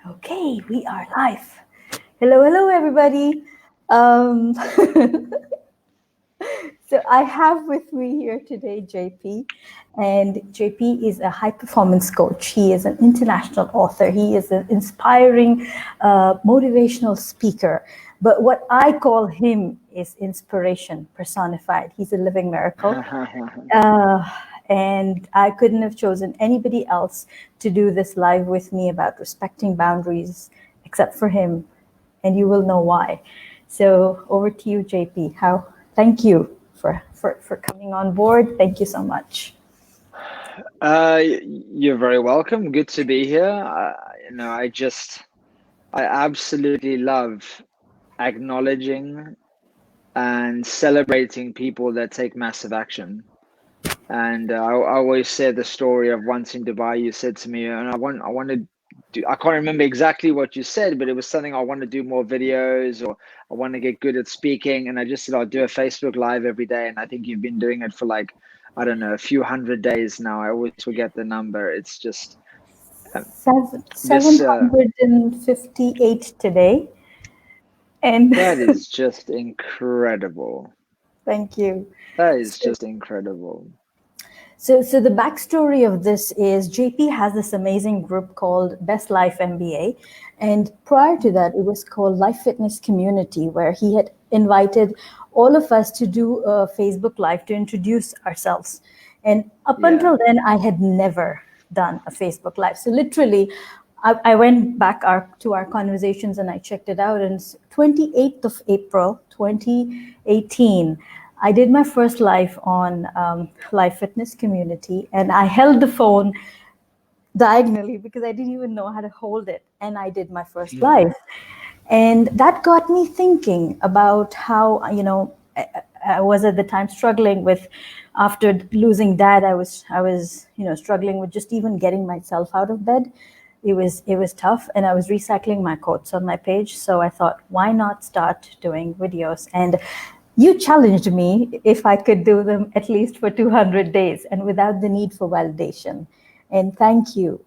Okay, we are live. Hello, everybody. Um, so I have with me here today JP, and JP is a high performance coach. He is an international author. He is an inspiring, motivational speaker. But what I call him is inspiration personified. He's a living miracle. Uh, and I couldn't have chosen anybody else to do this live with me about respecting boundaries except for him. And you will know why. So over to you, JP. Thank you for coming on board. Thank you so much. You're very welcome. Good to be here. I absolutely love acknowledging and celebrating people that take massive action. And I always say the story of once in Dubai, you said to me, and I want to do, I can't remember exactly what you said, but it was something I want to do more videos, or I want to get good at speaking. And I just said, I'll do a Facebook Live every day. And I think you've been doing it for like, I don't know, a few hundred days now. I always forget the number. It's just this, 758 today. And that is just incredible. thank you. That is just incredible. So the backstory of this is JP has this amazing group called Best Life MBA. And prior to that, it was called Life Fitness Community, where he had invited all of us to do a Facebook Live to introduce ourselves. And up until then, I had never done a Facebook Live. So literally, I went back to our conversations and I checked it out. And 28th of April, 2018, I did my first live on Life Fitness Community, and I held the phone diagonally because I didn't even know how to hold it. And I did my first live. And that got me thinking about how, I was at the time struggling with, after losing dad, I was struggling with just even getting myself out of bed. It was tough, and I was recycling my quotes on my page. So I thought, why not start doing videos? And you challenged me if I could do them at least for 200 days and without the need for validation. And thank you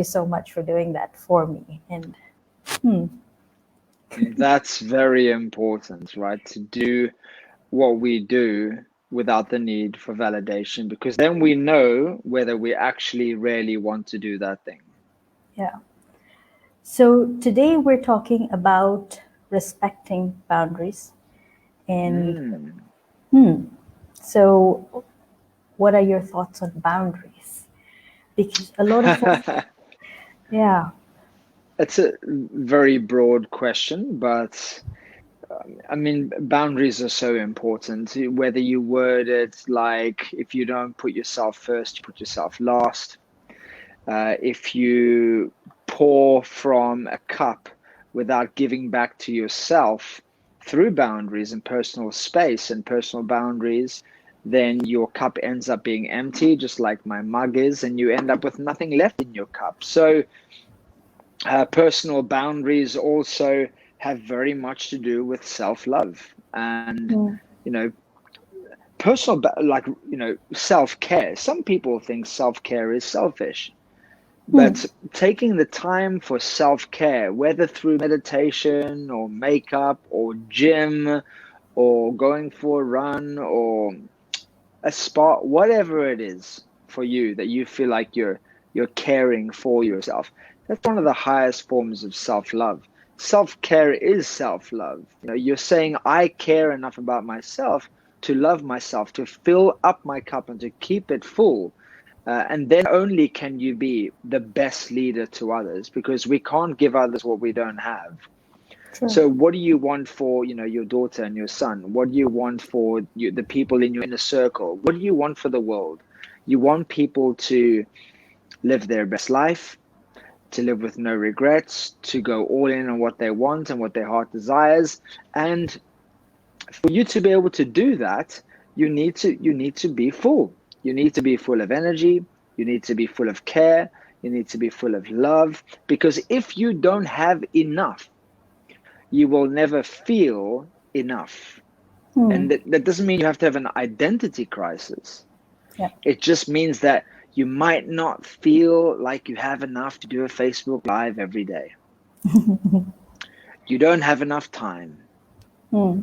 so much for doing that for me. And That's very important, right? To do what we do without the need for validation, because then we know whether we actually really want to do that thing. yeah. So today we're talking about respecting boundaries. And so what are your thoughts on boundaries? Because a lot of yeah. It's a very broad question, but I mean, boundaries are so important. Whether you word it like, if you don't put yourself first, you put yourself last. If you pour from a cup without giving back to yourself through boundaries and personal space and personal boundaries, then your cup ends up being empty, just like my mug is, and you end up with nothing left in your cup. So personal boundaries also have very much to do with self-love and, self-care. Some people think self-care is selfish. But taking the time for self-care, whether through meditation or makeup or gym or going for a run or a spa, whatever it is for you that you feel like you're caring for yourself, that's one of the highest forms of self-love. Self-care is self-love. You're saying, I care enough about myself to love myself, to fill up my cup and to keep it full. And then only can you be the best leader to others, because we can't give others what we don't have. True. So what do you want for, your daughter and your son? What do you want for the people in your inner circle? What do you want for the world? You want people to live their best life, to live with no regrets, to go all in on what they want and what their heart desires. And for you to be able to do that, you need to be full. You need to be full of energy. You need to be full of care. You need to be full of love. Because if you don't have enough, you will never feel enough. And that doesn't mean you have to have an identity crisis. Yeah. It just means that you might not feel like you have enough to do a Facebook Live every day. You don't have enough time. Hmm.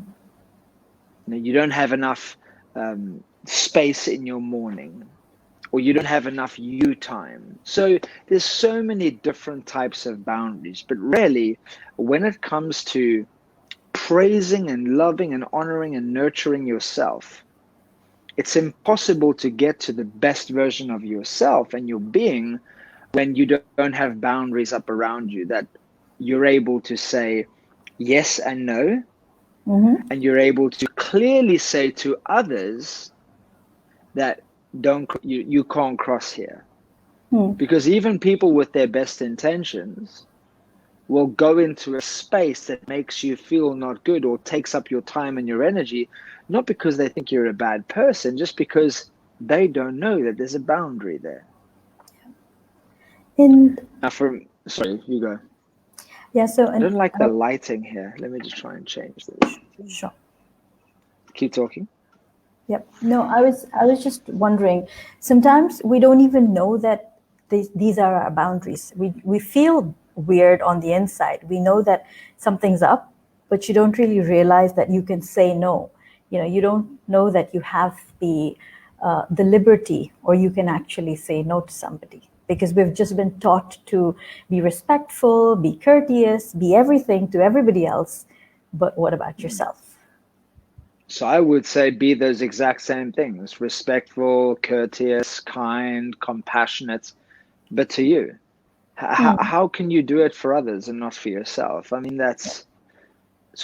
You don't have enough space in your morning, or you don't have enough you time. So there's so many different types of boundaries, but really, when it comes to praising and loving and honoring and nurturing yourself, it's impossible to get to the best version of yourself and your being when you don't have boundaries up around you, that you're able to say yes and no, Mm-hmm. and you're able to clearly say to others that you can't cross here. Hmm. Because even people with their best intentions will go into a space that makes you feel not good or takes up your time and your energy, not because they think you're a bad person, just because they don't know that there's a boundary there. And Now, sorry, you go. yeah, so I don't and like the lighting here. Let me just try and change this. sure. Keep talking. Yep. No, I was just wondering. Sometimes we don't even know that these are our boundaries. We feel weird on the inside. We know that something's up, but you don't really realize that you can say no. You don't know that you have the liberty, or you can actually say no to somebody, because we've just been taught to be respectful, be courteous, be everything to everybody else. But what about yourself? So I would say be those exact same things: respectful, courteous, kind, compassionate, but to you. Hmm. How can you do it for others and not for yourself? I mean, it's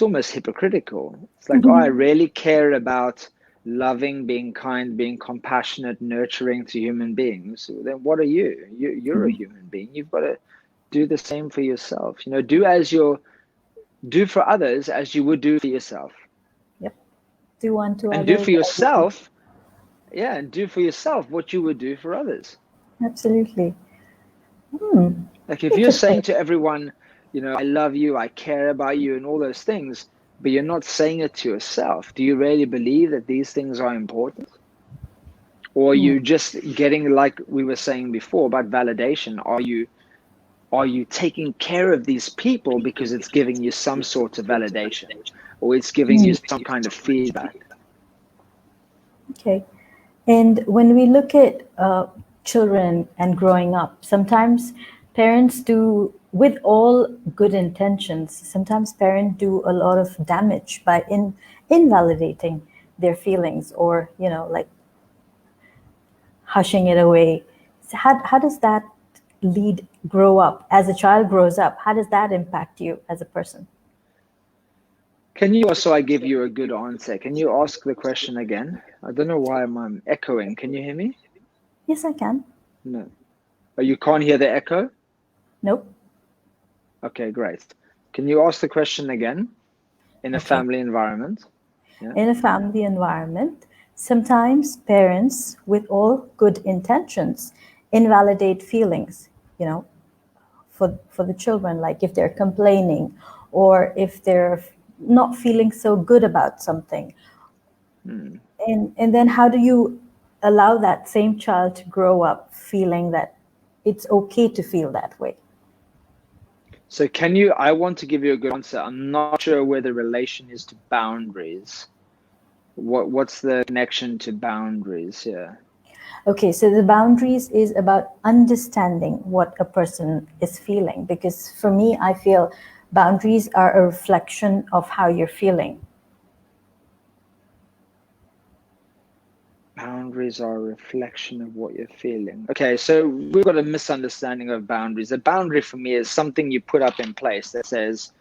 almost hypocritical. It's like, oh, I really care about loving, being kind, being compassionate, nurturing to human beings. Then what are you? You're a human being. You've got to do the same for yourself. Do for others as you would do for yourself. Yep. Do unto And do others for as you would. yourself, yeah, and do for yourself what you would do for others. Absolutely. Hmm. Like if you're Interesting. saying to everyone, I love you, I care about you, and all those things, but you're not saying it to yourself, do you really believe that these things are important? Or are Hmm. you just getting, like we were saying before about validation? Are you taking care of these people because it's giving you some sort of validation, or it's giving Hmm. you some kind of feedback? Okay. And when we look at children and growing up, sometimes parents do, with all good intentions, sometimes parents do a lot of damage by invalidating their feelings, or, like hushing it away. So how does that lead grow up as a child grows up? How does that impact you as a person? Can you also, I give you a good answer? Can you ask the question again? I don't know why I'm echoing. Can you hear me? Yes, I can. No. Oh, you can't hear the echo? Nope. Okay, great. Can you ask the question again in a Okay. family environment? Yeah. In a family environment, sometimes parents, with all good intentions, invalidate feelings, you know, for the children, like if they're complaining, or if they're not feeling so good about something. Hmm. And then how do you allow that same child to grow up feeling that it's okay to feel that way? So I want to give you a good answer. I'm not sure where the relation is to boundaries. What's the connection to boundaries? Yeah. Okay, so the boundaries is about understanding what a person is feeling. Because for me, I feel boundaries are a reflection of how you're feeling. Boundaries are a reflection of what you're feeling. Okay, so we've got a misunderstanding of boundaries. A boundary for me is something you put up in place that says,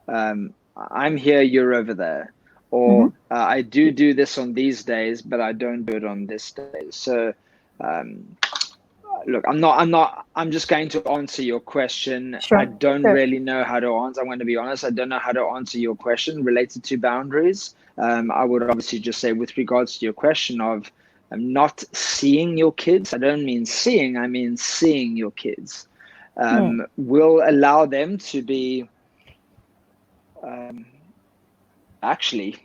I'm here, you're over there. Mm-hmm. Or I do this on these days, but I don't do it on this day. So um, look, I'm just going to answer your question. I Sure, don't sure. really know how to answer. I'm going to be honest. I don't know how to answer your question related to boundaries. I would obviously just say, with regards to your question of not seeing your kids, I don't mean seeing, I mean seeing your kids, Hmm. will allow them to be actually,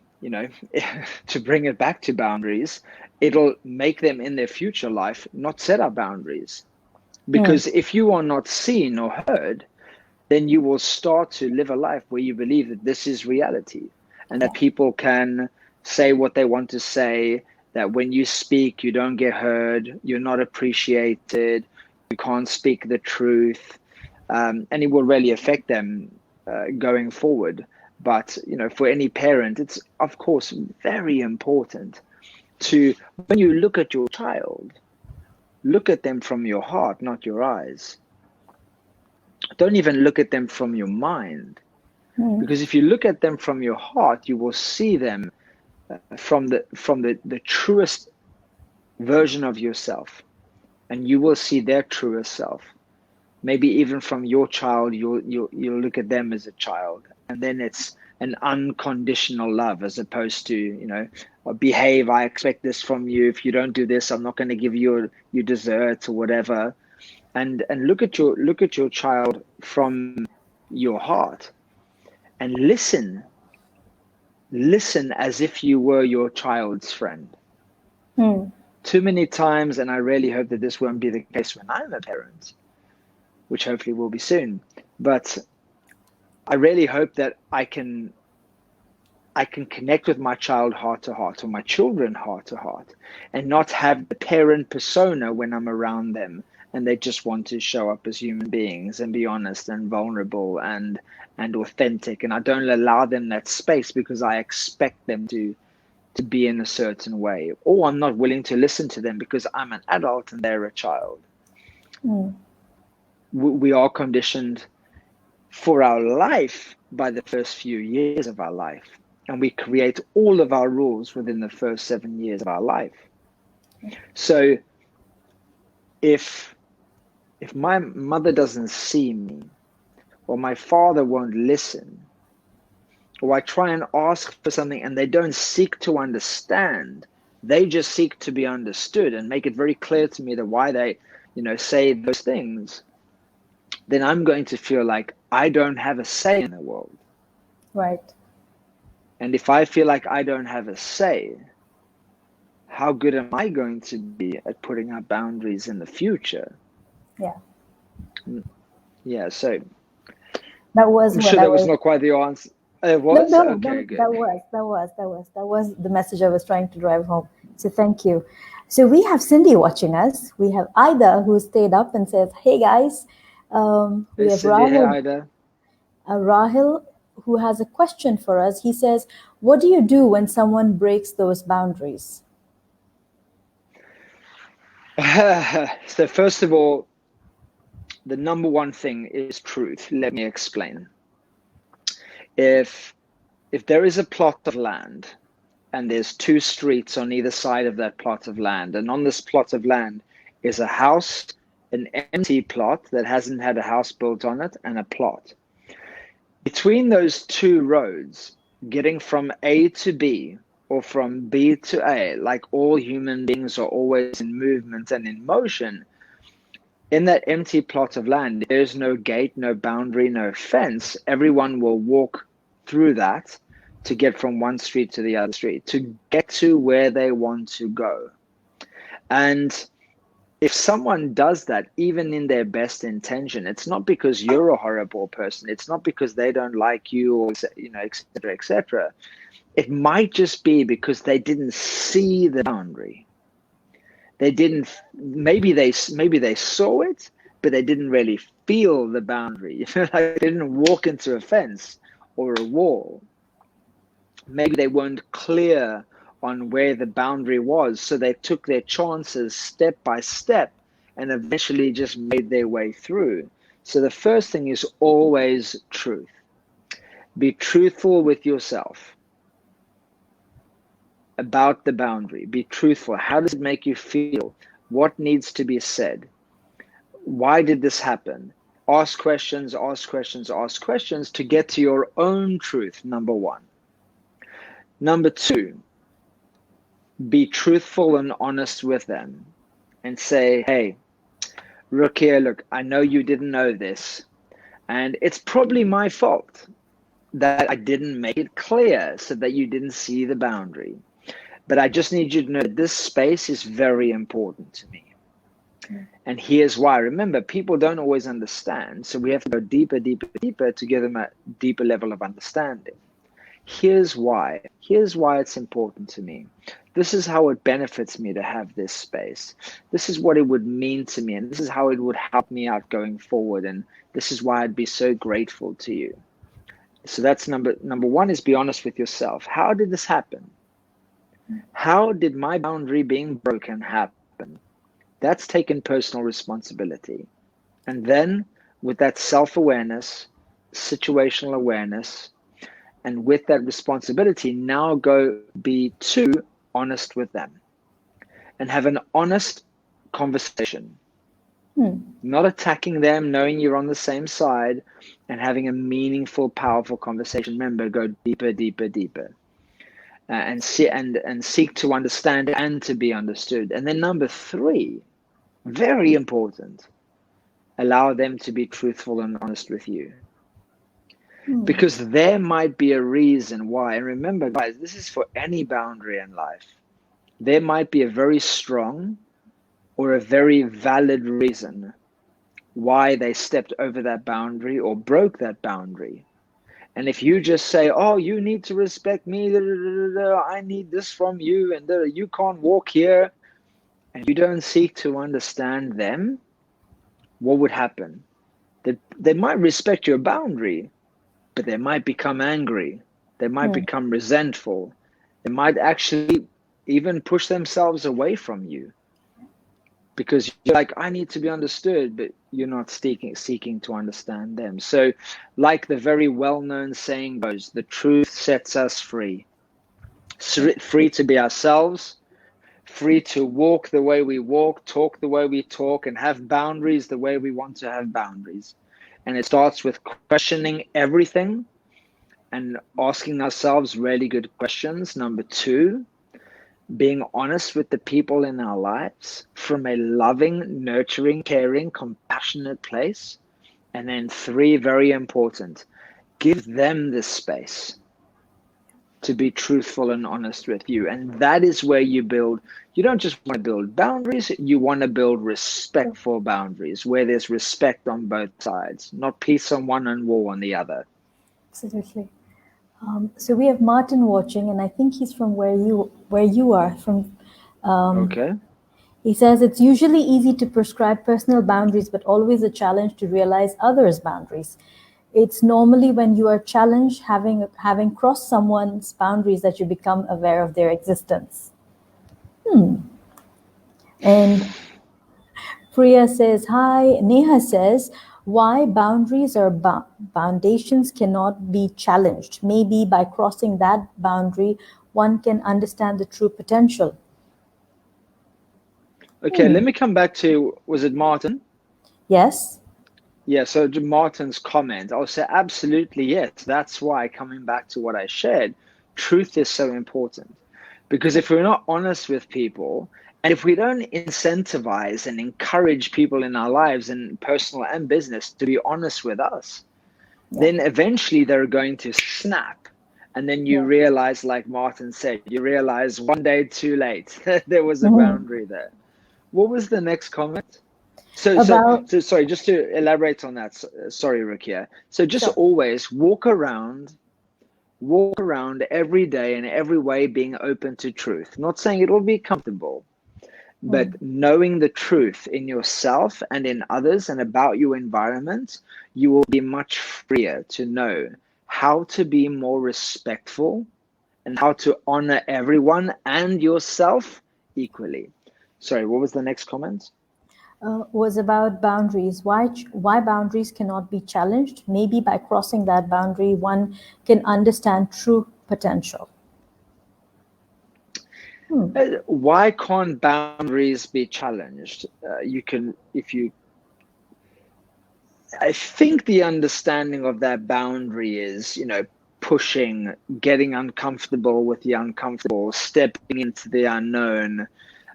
to bring it back to boundaries, it'll make them in their future life not set up boundaries. Hmm. Because if you are not seen or heard, then you will start to live a life where you believe that this is reality, and that people can say what they want to say, that when you speak, you don't get heard, you're not appreciated, you can't speak the truth, and it will really affect them going forward. But, for any parent, it's, of course, very important to, when you look at your child, look at them from your heart, not your eyes. Don't even look at them from your mind. Because if you look at them from your heart, you will see them from the truest version of yourself, and you will see their truest self. Maybe even from your child, you'll look at them as a child, and then it's an unconditional love, as opposed to, behave, I expect this from you. If you don't do this, I'm not going to give you your dessert or whatever. And look at your child from your heart, and listen as if you were your child's friend. Too many times, and I really hope that this won't be the case when I'm a parent, which hopefully will be soon, but I really hope that I can connect with my child heart to heart, or my children heart to heart, and not have the parent persona when I'm around them, and they just want to show up as human beings and be honest and vulnerable and authentic, and I don't allow them that space because I expect them to be in a certain way, or I'm not willing to listen to them because I'm an adult and they're a child. We are conditioned for our life by the first few years of our life, and we create all of our rules within the first 7 years of our life. So if my mother doesn't see me, or my father won't listen, or I try and ask for something and they don't seek to understand, they just seek to be understood and make it very clear to me that why they, say those things, then I'm going to feel like I don't have a say in the world. Right. And if I feel like I don't have a say, how good am I going to be at putting up boundaries in the future? Yeah, so that was I'm sure that was not quite the answer. It was? No, Okay, good. that was the message I was trying to drive home. So thank you. So we have Cindy watching us. We have Ida, who stayed up and says, "Hey guys." We have Cindy, hey, Rahil, Ida. Rahil, who has a question for us. He says, "What do you do when someone breaks those boundaries?" So first of all, the number one thing is truth. Let me explain. If there is a plot of land and there's 2 streets on either side of that plot of land, and on this plot of land is a house, an empty plot that hasn't had a house built on it, and a plot. Between those 2 roads, getting from A to B or from B to A, like all human beings are always in movement and in motion, in that empty plot of land, there's no gate, no boundary, no fence. Everyone will walk through that to get from one street to the other street, to get to where they want to go. And if someone does that, even in their best intention, it's not because you're a horrible person. It's not because they don't like you, or, et cetera, et cetera. It might just be because they didn't see the boundary. They didn't, maybe they saw it, but they didn't really feel the boundary. Like they didn't walk into a fence or a wall. Maybe they weren't clear on where the boundary was, so they took their chances step by step and eventually just made their way through. So the first thing is always truth. Be truthful with yourself about the boundary. Be truthful. How does it make you feel? What needs to be said? Why did this happen? Ask questions, ask questions, ask questions to get to your own truth, number one. Number two, be truthful and honest with them and say, hey, Ruqya, look, I know you didn't know this, and it's probably my fault that I didn't make it clear so that you didn't see the boundary. But I just need you to know that this space is very important to me. And here's why. Remember, people don't always understand. So we have to go deeper, deeper, deeper to give them a deeper level of understanding. Here's why. Here's why it's important to me. This is how it benefits me to have this space. This is what it would mean to me. And this is how it would help me out going forward. And this is why I'd be so grateful to you. So that's number one, is be honest with yourself. How did this happen? How did my boundary being broken happen? That's taken personal responsibility. And then with that self-awareness, situational awareness, and with that responsibility, now go be honest with them and have an honest conversation. Not attacking them, knowing you're on the same side, and having a meaningful, powerful conversation. Remember, go deeper, deeper, deeper. And seek to understand and to be understood. And then number 3, very important, allow them to be truthful and honest with you. Because there might be a reason why. And remember, guys, this is for any boundary in life. There might be a very strong or a very valid reason why they stepped over that boundary or broke that boundary. And if you just say, oh, you need to respect me, I need this from you, and you can't walk here, and you don't seek to understand them, what would happen? They might respect your boundary, but they might become angry. They might become resentful. They might actually even push themselves away from you. Because you're like, I need to be understood, but you're not seeking to understand them. So like the very well-known saying goes, the truth sets us free. Free to be ourselves, free to walk the way we walk, talk the way we talk, and have boundaries the way we want to have boundaries. And it starts with questioning everything and asking ourselves really good questions. Number 2, being honest with the people in our lives from a loving, nurturing, caring, compassionate place. And then 3, very important, give them the space to be truthful and honest with you. And that is where you don't just want to build boundaries, you want to build respectful boundaries where there's respect on both sides, not peace on one and war on the other. Absolutely. So we have Martin watching, and I think he's from where you are from. Okay. He says it's usually easy to prescribe personal boundaries, but always a challenge to realize others' boundaries. It's normally when you are challenged, having crossed someone's boundaries, that you become aware of their existence. And Priya says, hi. Neha says, why boundaries or foundations cannot be challenged. Maybe by crossing that boundary, one can understand the true potential. Okay, let me come back to, was it Martin? Yes. Yeah, so to Martin's comment, I'll say absolutely yes. That's why, coming back to what I shared, truth is so important. Because if we're not honest with people, and if we don't incentivize and encourage people in our lives, in personal and business, to be honest with us, then eventually they're going to snap. And then you realize, like Martin said, you realize one day too late, there was a boundary there. What was the next comment? So sorry, just to elaborate on that. Sorry, Ruqya. So just always walk around every day in every way being open to truth. Not saying it will be comfortable, but knowing the truth in yourself and in others and about your environment, you will be much freer to know how to be more respectful and how to honor everyone and yourself equally. Sorry, what was the next comment? Was about boundaries. Why boundaries cannot be challenged? Maybe by crossing that boundary, one can understand true potential. Why can't boundaries be challenged? I think the understanding of that boundary is, pushing, getting uncomfortable with the uncomfortable, stepping into the unknown.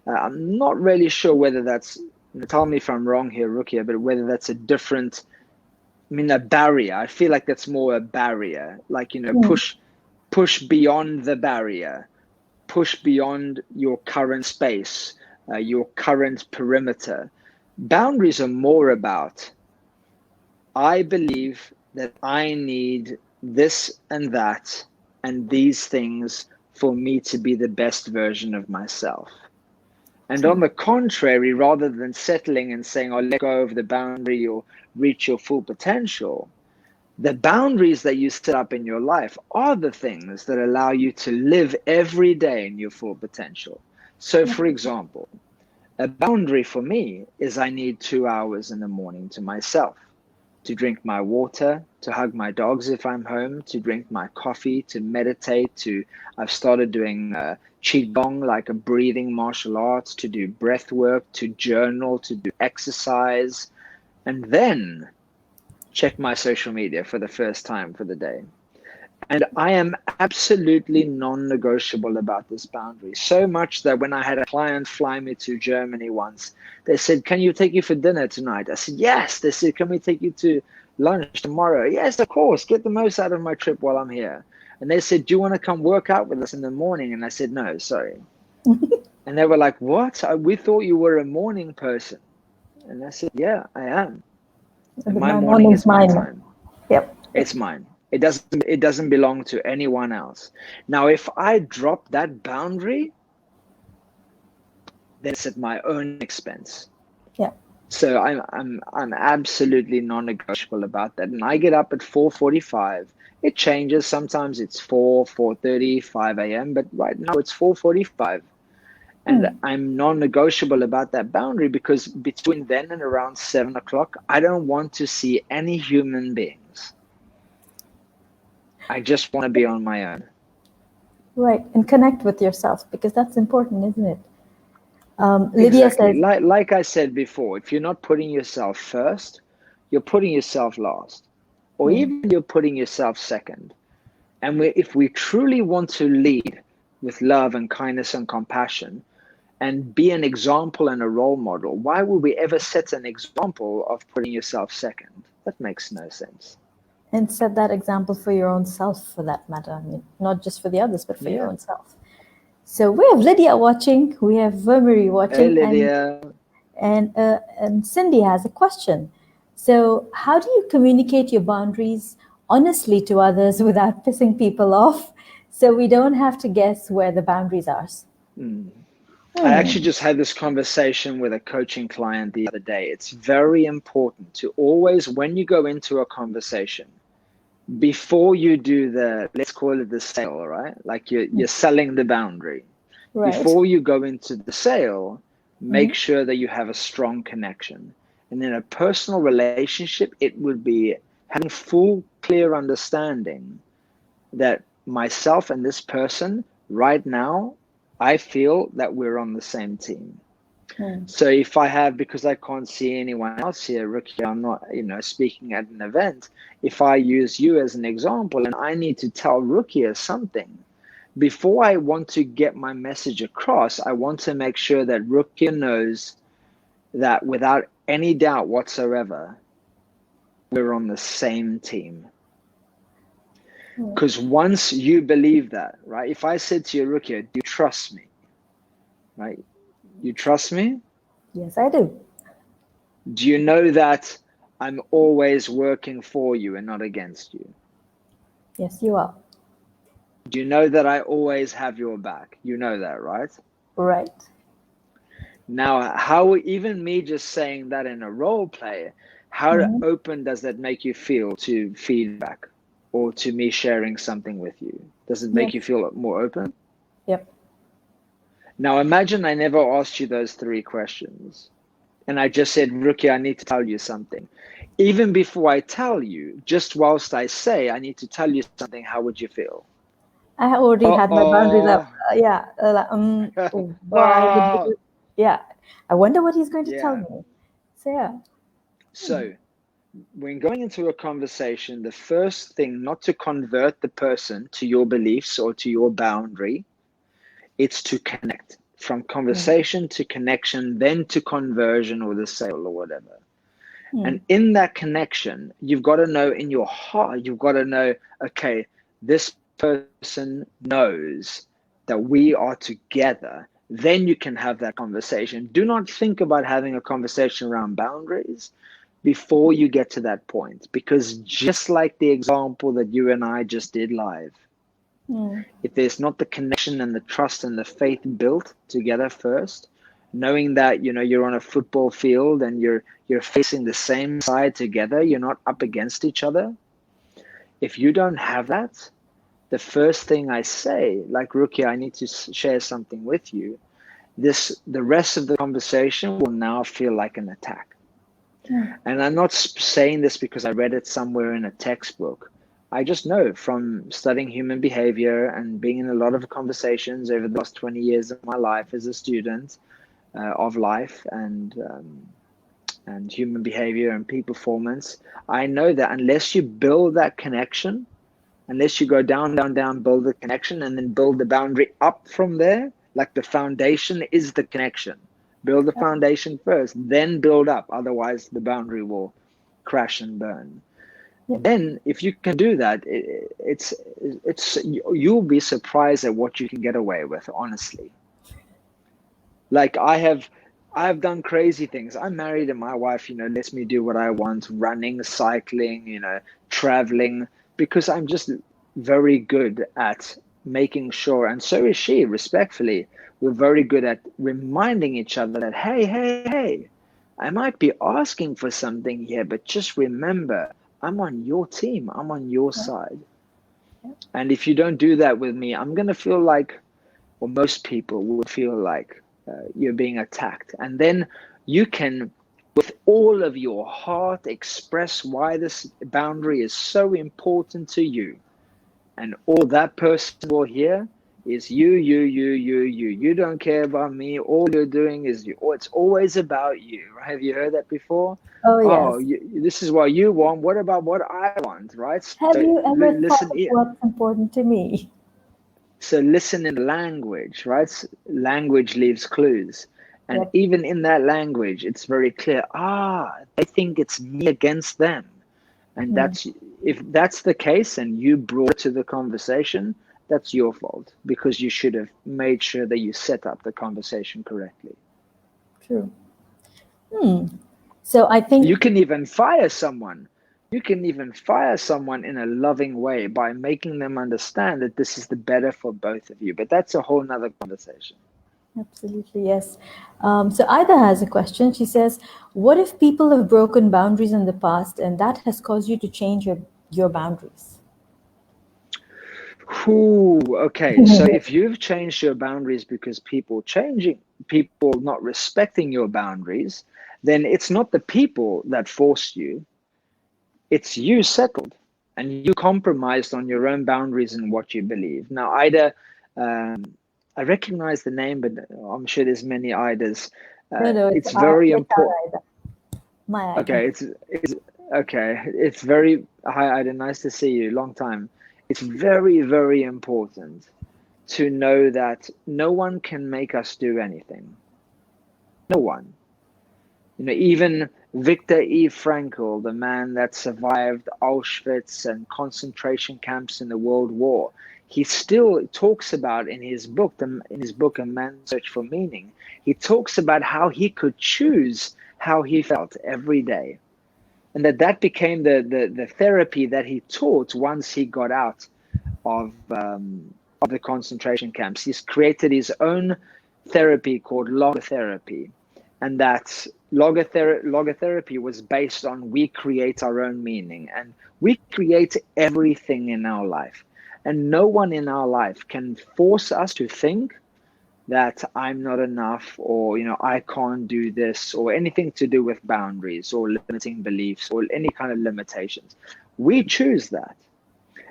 I'm not really sure whether that's, tell me if I'm wrong here, Ruqya, but whether that's a barrier. I feel like that's more a barrier, like, push beyond the barrier, push beyond your current space, your current perimeter. Boundaries are more about, I believe that I need this and that and these things for me to be the best version of myself. And on the contrary, rather than settling and saying, "I'll let go of the boundary or reach your full potential," the boundaries that you set up in your life are the things that allow you to live every day in your full potential. So, for example, a boundary for me is I need 2 hours in the morning to myself, to drink my water, to hug my dogs if I'm home, to drink my coffee, to meditate, I've started doing qigong, like a breathing martial arts, to do breath work, to journal, to do exercise, and then check my social media for the first time for the day. And I am absolutely non-negotiable about this boundary. So much that when I had a client fly me to Germany once, they said, "Can you take you for dinner tonight?" I said, "Yes." They said, "Can we take you to lunch tomorrow?" "Yes, of course. Get the most out of my trip while I'm here." And they said, "Do you want to come work out with us in the morning?" And I said, "No, sorry." And they were like, "What? We thought you were a morning person." And I said, "Yeah, I am. And my My morning morning's is my mine. time. Yep. It's mine. It doesn't belong to anyone else." Now, if I drop that boundary, then it's at my own expense. Yeah. So I'm absolutely non-negotiable about that. And I get up at 4:45. It changes. Sometimes it's 4:30, 5 a.m. But right now it's 4:45. And I'm non-negotiable about that boundary because between then and around 7 o'clock, I don't want to see any human beings. I just want to be on my own. Right. And connect with yourself, because that's important, isn't it? Lydia Exactly. says, Like I said before, if you're not putting yourself first, you're putting yourself last, or even you're putting yourself second. And if we truly want to lead with love and kindness and compassion and be an example and a role model, why would we ever set an example of putting yourself second? That makes no sense. and set that example for your own self, for that matter. I mean, not just for the others, but for your Yeah. own self. So we have Lydia watching, we have Vermery Hey, watching, Lydia. and Cindy has a question. So, how do you communicate your boundaries honestly to others without pissing people off, so we don't have to guess where the boundaries are? I actually just had this conversation with a coaching client the other day. It's very important to always, when you go into a conversation, before you do let's call it the sale, right? Like you're selling the boundary. Right. Before you go into the sale, make sure that you have a strong connection. And in a personal relationship, it would be having full, clear understanding that myself and this person right now, I feel that we're on the same team. So if I have, because I can't see anyone else here, Ruqya, I'm not, speaking at an event. If I use you as an example and I need to tell Ruqya something, before I want to get my message across, I want to make sure that Ruqya knows that without any doubt whatsoever, we're on the same team. Because once you believe that, right? If I said to you, Ruqya, do you trust me? Right? You trust me? Yes, I do. Do you know that I'm always working for you and not against you? Yes, you are. Do you know that I always have your back? You know that, right? Right. Now, how, even me just saying that in a role play, how open does that make you feel to feedback or to me sharing something with you? Does it make you feel more open? Yep. Now, imagine I never asked you those 3 questions. And I just said, Ruqya, I need to tell you something. Even before I tell you, just whilst I say, I need to tell you something, how would you feel? I already had my boundaries up. Why would you? Yeah. I wonder what he's going to tell me. So, yeah. So when going into a conversation, the first thing, not to convert the person to your beliefs or to your boundary, it's to connect. From conversation to connection, then to conversion or the sale or whatever. And in that connection, you've got to know in your heart, you've got to know, okay, this person knows that we are together. then you can have that conversation. Do not think about having a conversation around boundaries before you get to that point, because just like the example that you and I just did live, if there's not the connection and the trust and the faith built together first, knowing that you're on a football field and you're facing the same side together, you're not up against each other. If you don't have that, the first thing I say, like, Ruqya, I need to share something with you. The rest of the conversation will now feel like an attack. And I'm not saying this because I read it somewhere in a textbook. I just know from studying human behavior and being in a lot of conversations over the last 20 years of my life as a student of life and human behavior and peak performance. I know that unless you build that connection, unless you go down, build the connection and then build the boundary up from there, like the foundation is the connection. Build the foundation first, then build up. Otherwise, the boundary will crash and burn. Then, if you can do that, you'll be surprised at what you can get away with, honestly. Like I've done crazy things. I'm married and my wife, lets me do what I want, running, cycling, traveling, because I'm just very good at making sure, and so is she, respectfully, we're very good at reminding each other that, hey, I might be asking for something here, but just remember, I'm on your team. I'm on your side. And if you don't do that with me, I'm going to feel like, or most people would feel like, you're being attacked. And then you can, with all of your heart, express why this boundary is so important to you. And all that person will hear is you. You don't care about me. All you're doing is you. It's always about you. Have you heard that before? Oh, yes. This is what you want. What about what I want, right? Have you ever thought of what's important to me? So listen in language, right? Language leaves clues. And even in that language, it's very clear. They think it's me against them. And if that's the case and you brought it to the conversation, that's your fault, because you should have made sure that you set up the conversation correctly. True. So I think you can even fire someone. You can even fire someone in a loving way by making them understand that this is the better for both of you. But that's a whole nother conversation. Absolutely, yes. So Ida has a question. She says, what if people have broken boundaries in the past and that has caused you to change your boundaries? Okay. So if you've changed your boundaries because people not respecting your boundaries, then it's not the people that forced you. It's you settled and you compromised on your own boundaries and what you believe. Now, Ida, I recognize the name, but I'm sure there's many Idas. No, it's very important. My Ida. Okay, it's very, hi Ida, nice to see you, long time. It's very, very important to know that no one can make us do anything. No one. Even Viktor E. Frankl, the man that survived Auschwitz and concentration camps in the World War, he still talks about in his book, A Man's Search for Meaning, he talks about how he could choose how he felt every day. And that became the therapy that he taught once he got out of the concentration camps. He's created his own therapy called logotherapy. And that logotherapy was based on we create our own meaning and we create everything in our life. And no one in our life can force us to think that I'm not enough or, I can't do this or anything to do with boundaries or limiting beliefs or any kind of limitations. We choose that.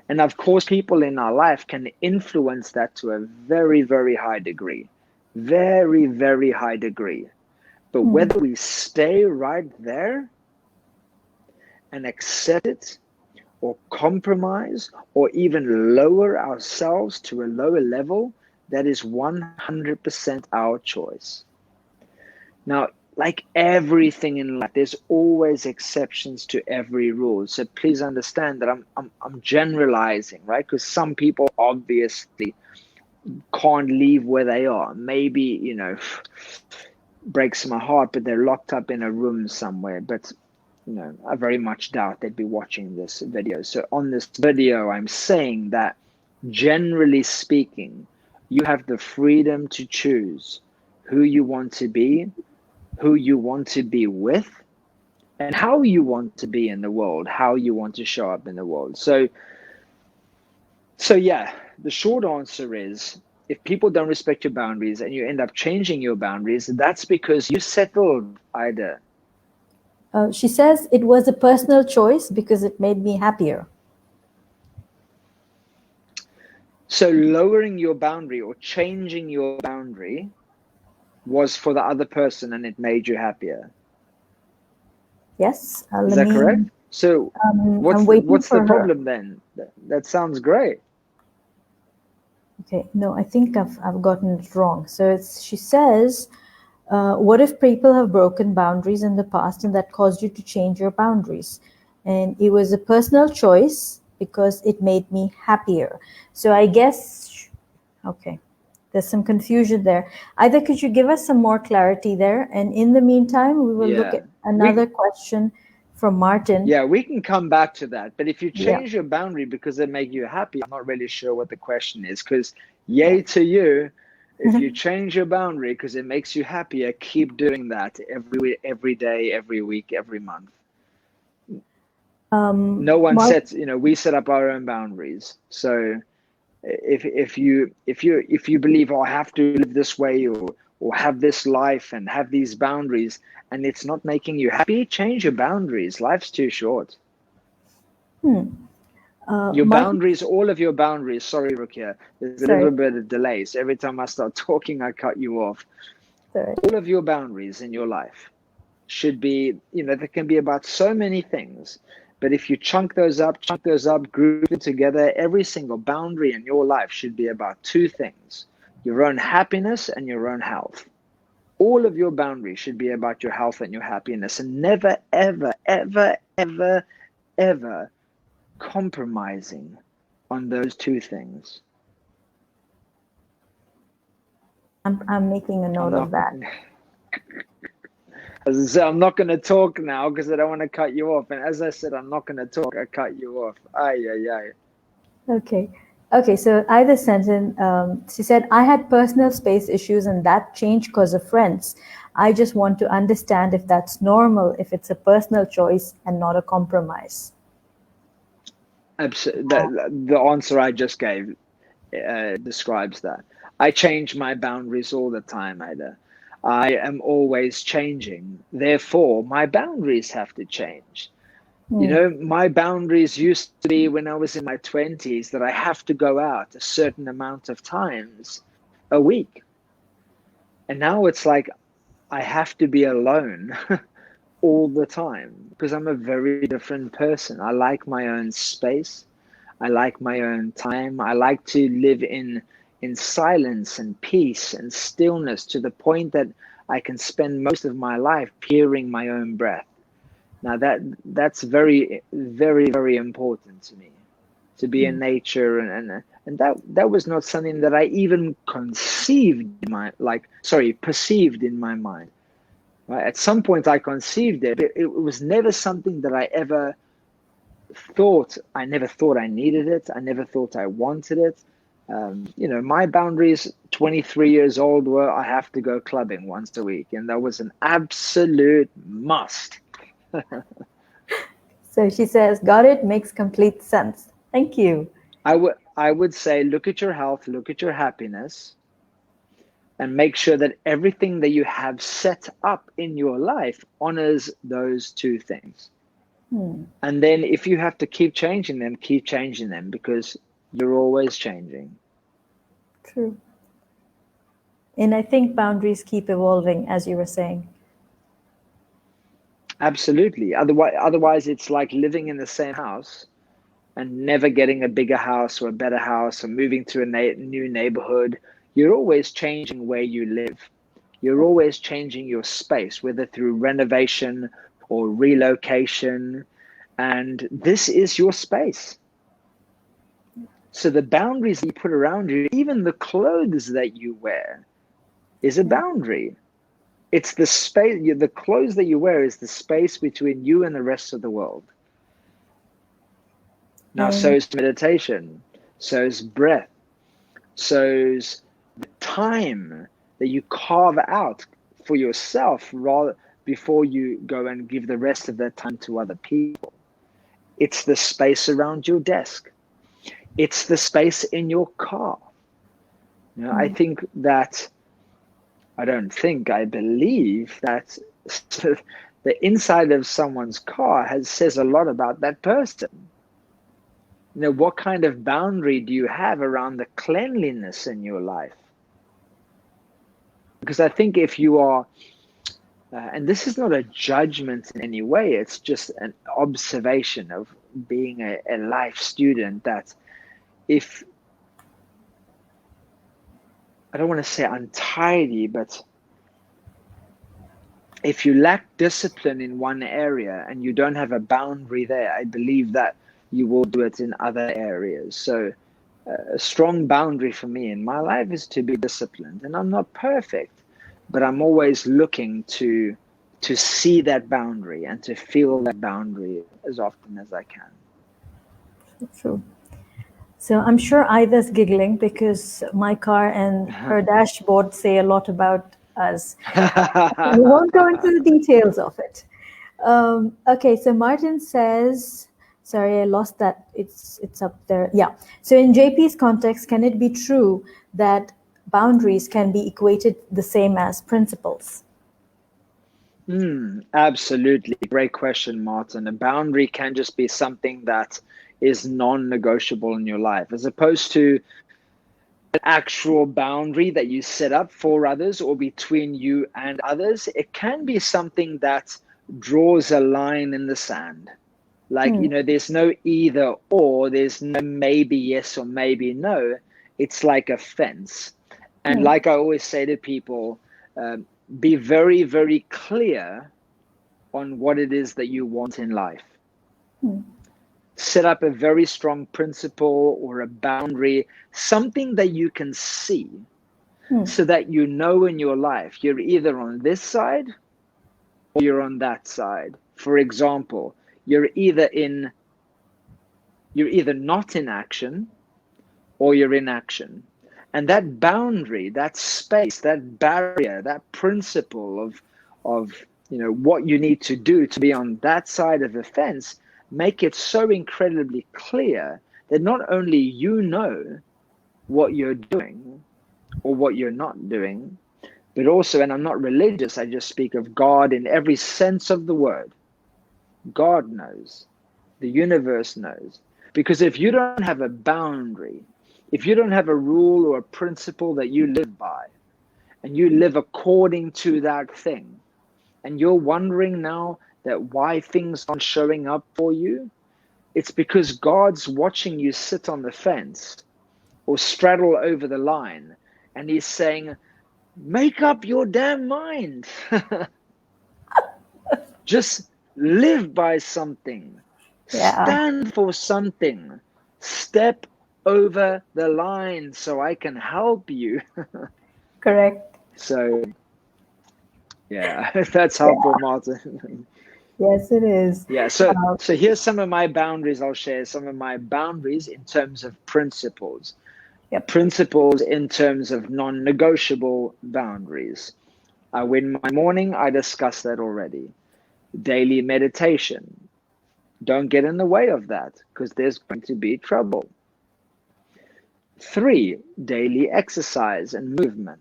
And of course, people in our life can influence that to a very, very high degree. Very, very high degree. But whether we stay right there and accept it or compromise or even lower ourselves to a lower level, that is 100% our choice. Now, like everything in life, there's always exceptions to every rule. So please understand that I'm generalizing, right? Because some people obviously can't leave where they are. Maybe, breaks my heart, but they're locked up in a room somewhere. But, I very much doubt they'd be watching this video. So on this video, I'm saying that generally speaking, you have the freedom to choose who you want to be, who you want to be with, and how you want to be in the world, how you want to show up in the world. So yeah, the short answer is, if people don't respect your boundaries and you end up changing your boundaries, that's because you settled, Ida. She says it was a personal choice because it made me happier. So lowering your boundary or changing your boundary was for the other person and it made you happier. Yes. Is that correct? So what's the problem then? That sounds great. Okay, no, I think I've gotten it wrong. So she says, what if people have broken boundaries in the past and that caused you to change your boundaries? And it was a personal choice because it made me happier. So I guess, okay, there's some confusion there. Either could you give us some more clarity there? And in the meantime, we will look at another question from Martin. Yeah, we can come back to that. But if you change your boundary because it makes you happy, I'm not really sure what the question is, because yay to you. If you change your boundary because it makes you happier, keep doing that every day, every week, every month. No one sets, we set up our own boundaries. So if you believe, oh, I have to live this way or have this life and have these boundaries, and it's not making you happy, change your boundaries. Life's too short. Your boundaries, all of your boundaries. Sorry, Ruqya, there's a little bit of delay. So every time I start talking, I cut you off. All of your boundaries in your life should be, there can be about so many things. But if you chunk those up, group it together, every single boundary in your life should be about two things: your own happiness and your own health. All of your boundaries should be about your health and your happiness, and never, ever, ever, ever, ever compromising on those two things. I'm making a note of that. As I said, I'm not going to talk now because I don't want to cut you off. And as I said, I'm not going to talk. I cut you off. Okay, so either sentence, she said, I had personal space issues and that changed because of friends. I just want to understand if that's normal, if it's a personal choice and not a compromise. Absolutely. The answer I just gave describes that. I change my boundaries all the time, Ida. I am always changing. Therefore, my boundaries have to change. My boundaries used to be when I was in my 20s that I have to go out a certain amount of times a week. And now it's like I have to be alone all the time because I'm a very different person. I like my own space. I like my own time. I like to live in silence and peace and stillness to the point that I can spend most of my life hearing my own breath. Now that's very, very, very important to me, to be in nature, and that was not something that I even perceived in my mind. Right? At some point I conceived it, but it was never something that I ever thought. I never thought I needed it. I never thought I wanted it. My boundaries 23 years old were I have to go clubbing once a week, and that was an absolute must. So she says, got it, makes complete sense. Thank you. I would say, look at your health, look at your happiness, and make sure that everything that you have set up in your life honors those two things. And then if you have to keep changing them because you're always changing. True. And I think boundaries keep evolving, as you were saying. Absolutely. Otherwise, it's like living in the same house and never getting a bigger house or a better house or moving to a new neighborhood. You're always changing where you live. You're always changing your space, whether through renovation or relocation. And this is your space. So the boundaries that you put around you, even the clothes that you wear, is a boundary. It's the space, the clothes that you wear is the space between you and the rest of the world. Now, so And is meditation, so is breath, so is the time that you carve out for yourself rather before you go and give the rest of that time to other people. It's the space around your desk. It's the space in your car. You know, I think that, I believe that the inside of someone's car says a lot about that person. You know, what kind of boundary do you have around the cleanliness in your life? Because I think if you are, and this is not a judgment in any way, it's just an observation of being a life student, that if, I don't want to say untidy, but if you lack discipline in one area and you don't have a boundary there, I believe that you will do it in other areas. So a strong boundary for me in my life is to be disciplined. And I'm not perfect, but I'm always looking to see that boundary and to feel that boundary as often as I can. true. So I'm sure Ida's giggling because my car and her dashboard say a lot about us. We won't go into the details of it. Okay, so Martin says, sorry, I lost that. It's up there. Yeah. So in JP's context, can it be true that boundaries can be equated the same as principles? Absolutely. Great question, Martin. A boundary can just be something that is non-negotiable in your life, as opposed to an actual boundary that you set up for others or between you and others. It can be something that draws a line in the sand. Like, you know, there's no either or, there's no maybe yes or maybe no. It's like a fence. And like I always say to people, be very, very clear on what it is that you want in life. Set up a very strong principle or a boundary, something that you can see, so that you know in your life you're either on this side or you're on that side. For example, you're either not in action or you're in action. And that boundary, that space, that barrier, that principle of you know what you need to do to be on that side of the fence, make it so incredibly clear that not only you know what you're doing or what you're not doing, but also, and I'm not religious, I just speak of God in every sense of the word. God knows. The universe knows. Because if you don't have a boundary, if you don't have a rule or a principle that you live by, and you live according to that thing, and you're wondering now that why things aren't showing up for you, it's because God's watching you sit on the fence or straddle over the line, and he's saying, make up your damn mind. Just live by something. Yeah. Stand for something. Step over the line so I can help you. Correct. So, yeah, if that's helpful, Martin. Yes, it is. Yeah, so here's some of my boundaries. I'll share some of my boundaries in terms of principles. Yep. Principles in terms of non-negotiable boundaries. In my morning, I discussed that already. Daily meditation. Don't get in the way of that because there's going to be trouble. 3, daily exercise and movement.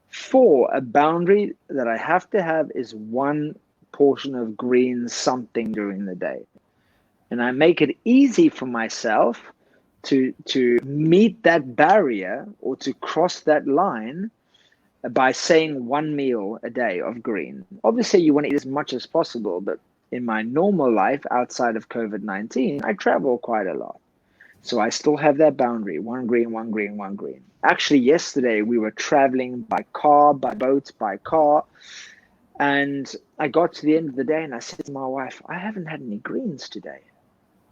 4, a boundary that I have to have is 1 portion of green something during the day. And I make it easy for myself to meet that barrier or to cross that line by saying 1 meal a day of green. Obviously, you want to eat as much as possible, but in my normal life outside of COVID-19, I travel quite a lot. So I still have that boundary, 1 green, 1 green, 1 green. Actually, yesterday we were traveling by car, by boat, by car. And I got to the end of the day and I said to my wife, I haven't had any greens today.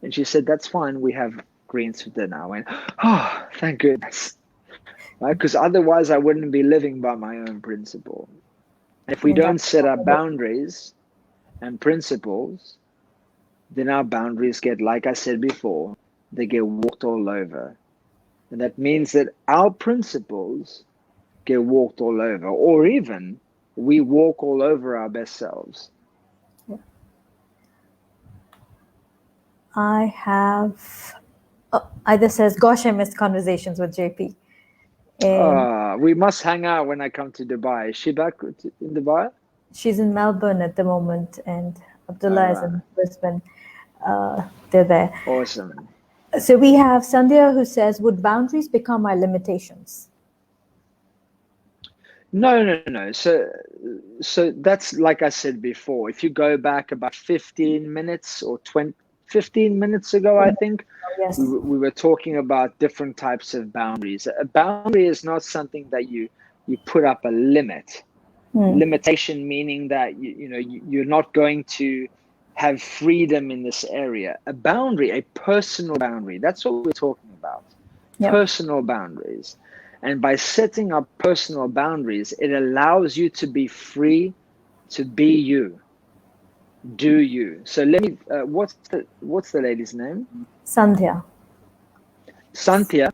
And she said, that's fine. We have greens for dinner. I went, oh, thank goodness. Right? Because otherwise I wouldn't be living by my own principle. If we And don't that's set our boundaries and principles, then our boundaries get, like I said before, they get walked all over. And that means that our principles get walked all over, or even we walk all over our best selves. I have, either says, gosh, I missed conversations with JP. And We must hang out when I come to Dubai. Is she back in Dubai? she's in Melbourne at the moment, and Abdullah is in Brisbane. They're there. Awesome. So we have Sandhya who says, would boundaries become our limitations? No. So that's like I said before. If you go back about 15 minutes or 15 minutes ago, I think, Yes. we were talking about different types of boundaries. A boundary is not something that you put up a limit. Limitation meaning that you're not going to have freedom in this area. A boundary, a personal boundary, that's what we're talking about. Yep. Personal boundaries. And by setting up personal boundaries, it allows you to be free to be you, do you. So let me, what's the lady's name? Sandhya. Santhia.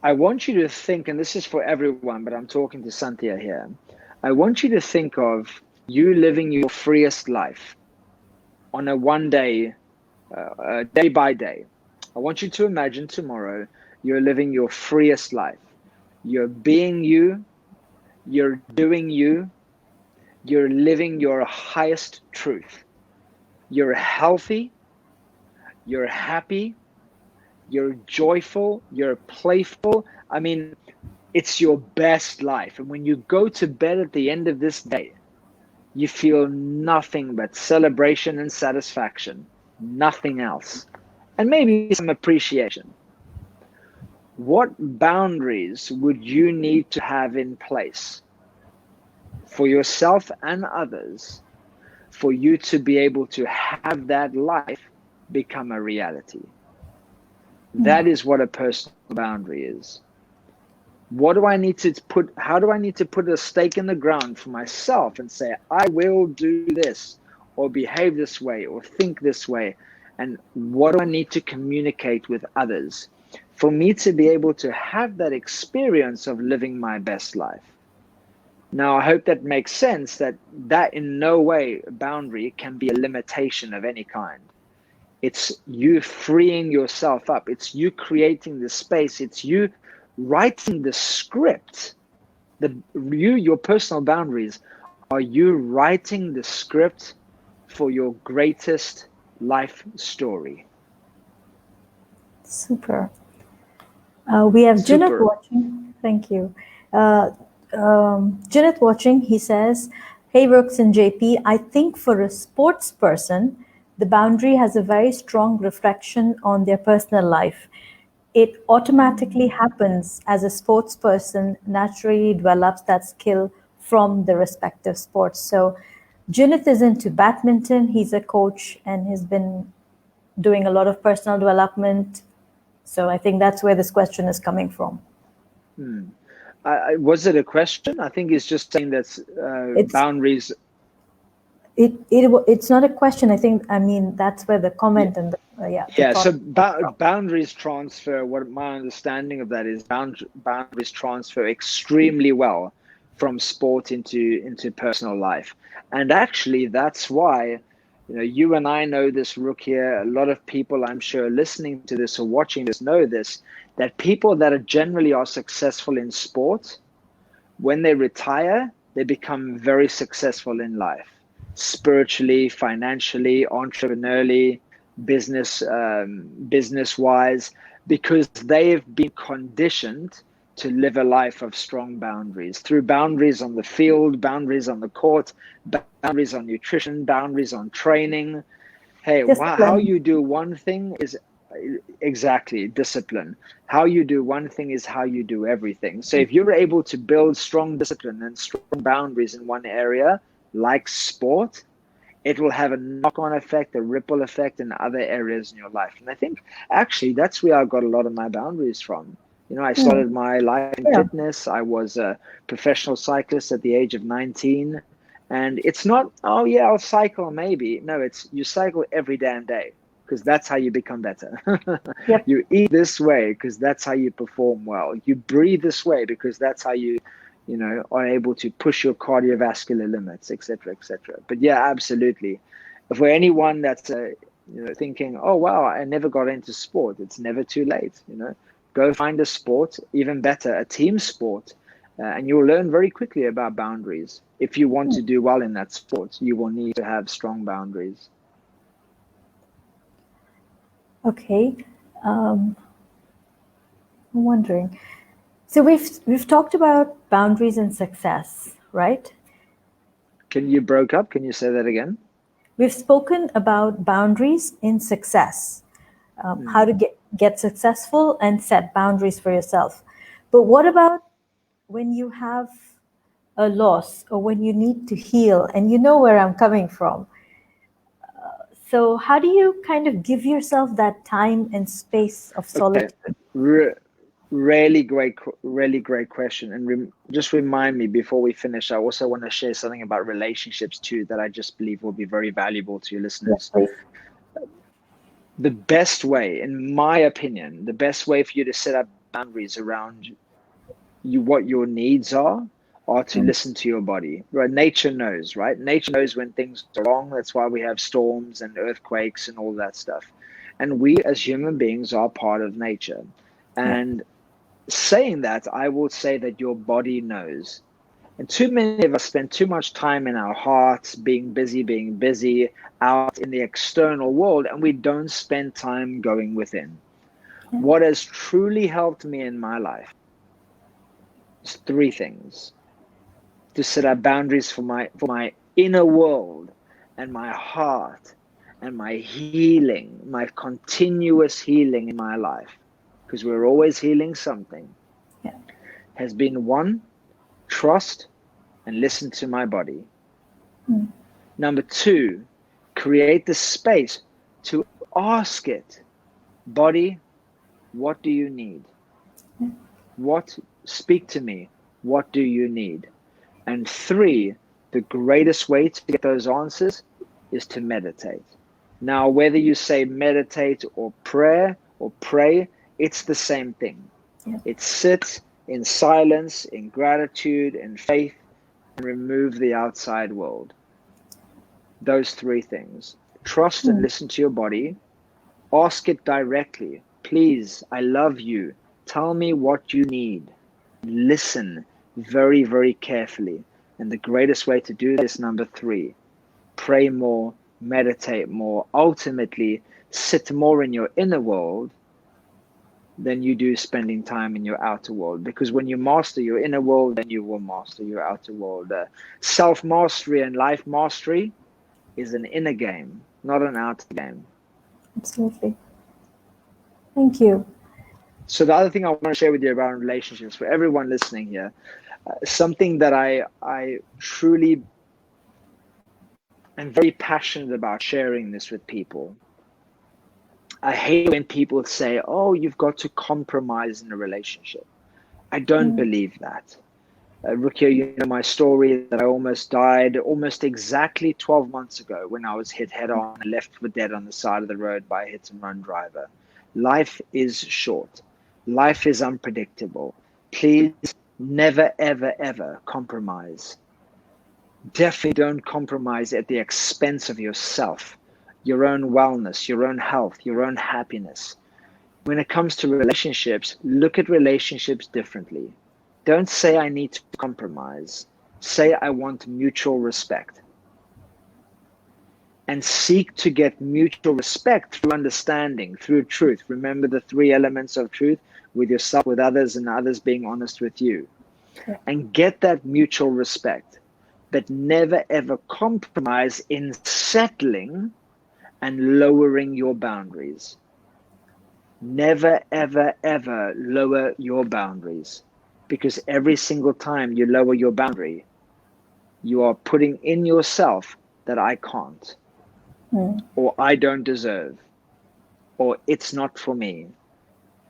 I want you to think, and this is for everyone, but I'm talking to Santhia here. I want you to think of you living your freest life on a day by day. I want you to imagine tomorrow you're living your freest life. You're being you, you're doing you, you're living your highest truth. You're healthy, you're happy, you're joyful, you're playful. I mean, it's your best life. And when you go to bed at the end of this day, you feel nothing but celebration and satisfaction, nothing else. And maybe some appreciation. What boundaries would you need to have in place for yourself and others for you to be able to have that life become a reality? That is what a personal boundary is. What do I need to put? How do I need to put a stake in the ground for myself and say, I will do this, or behave this way, or think this way? And what do I need to communicate with others for me to be able to have that experience of living my best life? Now, I hope that makes sense, that in no way a boundary can be a limitation of any kind. It's you freeing yourself up. It's you creating the space. It's you writing the script. Your personal boundaries are you writing the script for your greatest life story. Super. We have Janet watching. Thank you. Janet watching, he says, hey, Rooks and JP, I think for a sports person, the boundary has a very strong reflection on their personal life. It automatically happens as a sports person naturally develops that skill from the respective sports. So Janet is into badminton. He's a coach and has been doing a lot of personal development. So I think that's where this question is coming from. Was it a question? I think it's just saying that boundaries. It's not a question. I mean, that's where the comment and So boundaries transfer. What my understanding of that is, boundaries transfer extremely well from sport into personal life, and actually that's why you and I know this, Ruqya. A lot of people, I'm sure, listening to this or watching this know this, that people that are generally successful in sport, when they retire, they become very successful in life. Spiritually, financially, entrepreneurially, business-wise, because they've been conditioned to live a life of strong boundaries, through boundaries on the field, boundaries on the court, boundaries on nutrition, boundaries on training. Hey, how you do one thing is exactly discipline. How you do one thing is how you do everything. So if you're able to build strong discipline and strong boundaries in one area, like sport, it will have a knock-on effect, a ripple effect in other areas in your life. And I think actually that's where I got a lot of my boundaries from. I started my life in Yeah. fitness. I was a professional cyclist at the age of 19. And it's not, oh yeah, I'll cycle maybe. No, it's you cycle every damn day because that's how you become better. Yep. You eat this way because that's how you perform well. You breathe this way because that's how you are able to push your cardiovascular limits, etc., etc. But yeah, absolutely. For anyone that's thinking, oh wow, I never got into sport, it's never too late. Go find a sport, even better, a team sport, and you'll learn very quickly about boundaries. If you want to do well in that sport, you will need to have strong boundaries. Okay. I'm wondering. So we've talked about boundaries and success, right? You broke up? Can you say that again? We've spoken about boundaries in success, how to get successful and set boundaries for yourself. But what about when you have a loss or when you need to heal? And you know where I'm coming from. So how do you kind of give yourself that time and space of solitude? Really great question. And just remind me before we finish, I also want to share something about relationships too that I just believe will be very valuable to your listeners. Yes, The best way, in my opinion, the best way for you to set up boundaries around what your needs are to listen to your body. Right? Nature knows, right? Nature knows when things are wrong. That's why we have storms and earthquakes and all that stuff. And we as human beings are part of nature. And saying that, I will say that your body knows. And too many of us spend too much time in our hearts, being busy out in the external world, and we don't spend time going within. What has truly helped me in my life is three things: to set up boundaries for my inner world and my heart and my healing, my continuous healing in my life, because we're always healing something, has been one, trust and listen to my body. Number two, create the space to ask it, body, what do you need? Speak to me, what do you need? And three, the greatest way to get those answers is to meditate. Now, whether you say meditate or pray, it's the same thing. It's sit in silence, in gratitude, in faith, and remove the outside world. Those three things. Trust and listen to your body. Ask it directly. Please, I love you. Tell me what you need. Listen very, very carefully. And the greatest way to do this, number three, pray more, meditate more, ultimately sit more in your inner world than you do spending time in your outer world. Because when you master your inner world, then you will master your outer world. Self-mastery and life mastery is an inner game, not an outer game. Absolutely. Thank you. So the other thing I want to share with you about relationships, for everyone listening here, something that I truly am very passionate about sharing this with people. I hate when people say, oh, you've got to compromise in a relationship. I don't believe that. Ruqya, you know my story, that I almost died almost exactly 12 months ago when I was hit head on and left for dead on the side of the road by a hit and run driver. Life is short. Life is unpredictable. Please never, ever, ever compromise. Definitely don't compromise at the expense of yourself, your own wellness, your own health, your own happiness. When it comes to relationships, look at relationships differently. Don't say I need to compromise. Say I want mutual respect. And seek to get mutual respect through understanding, through truth. Remember the three elements of truth: with yourself, with others, and others being honest with you. And get that mutual respect. But never ever compromise in settling and lowering your boundaries. Never ever ever lower your boundaries, because every single time you lower your boundary, you are putting in yourself that I can't, Mm. or I don't deserve, or it's not for me,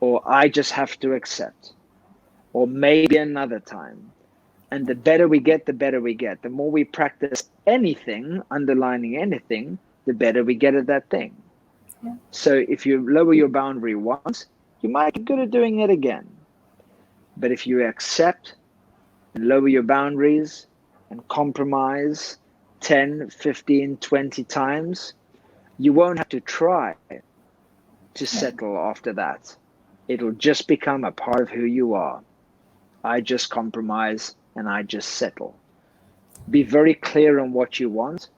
or I just have to accept, or maybe another time. And the better we get, the better we get. The more we practice anything, underlining anything, the better we get at that thing. Yeah. So if you lower your boundary once, you might get good at doing it again. But if you accept and lower your boundaries and compromise 10, 15, 20 times, you won't have to try to settle after that. It'll just become a part of who you are. I just compromise and I just settle. Be very clear on what you want.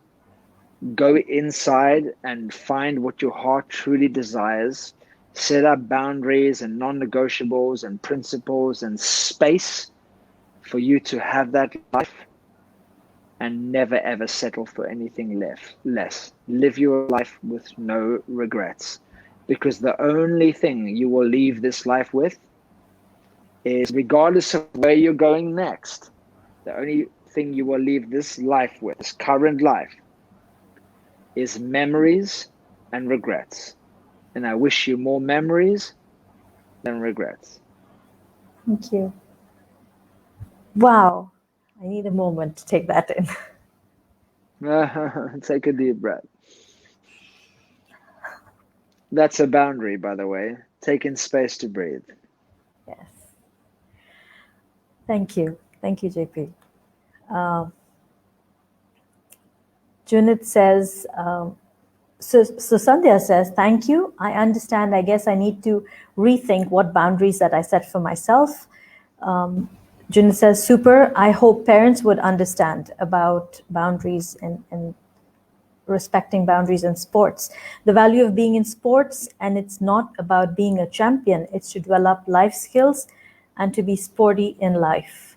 Go inside and find what your heart truly desires. Set up boundaries and non-negotiables and principles and space for you to have that life, and never ever settle for anything less. Live your life with no regrets, because the only thing you will leave this life with is, regardless of where you're going next, the only thing you will leave this life with, this current life, is memories and regrets. And I wish you more memories than regrets. Thank you. Wow. I need a moment to take that in. Take a deep breath. That's a boundary, by the way. Taking space to breathe. Yes. Thank you. Thank you, JP. Junit says, so Sandhya says, thank you. I understand. I guess I need to rethink what boundaries that I set for myself. Junit says, super. I hope parents would understand about boundaries and respecting boundaries in sports. The value of being in sports, and it's not about being a champion. It's to develop life skills and to be sporty in life.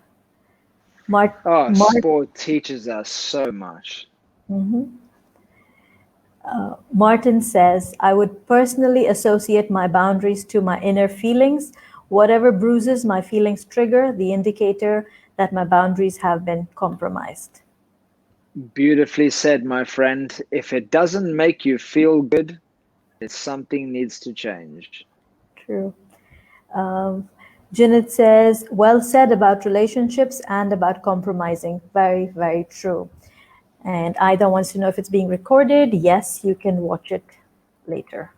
Sport teaches us so much. Martin says, I would personally associate my boundaries to my inner feelings. Whatever bruises my feelings trigger, the indicator that my boundaries have been compromised. Beautifully said, my friend. If it doesn't make you feel good, something needs to change. True. Janet says, well said about relationships and about compromising. Very, very true. And Ida wants to know if it's being recorded. Yes, you can watch it later.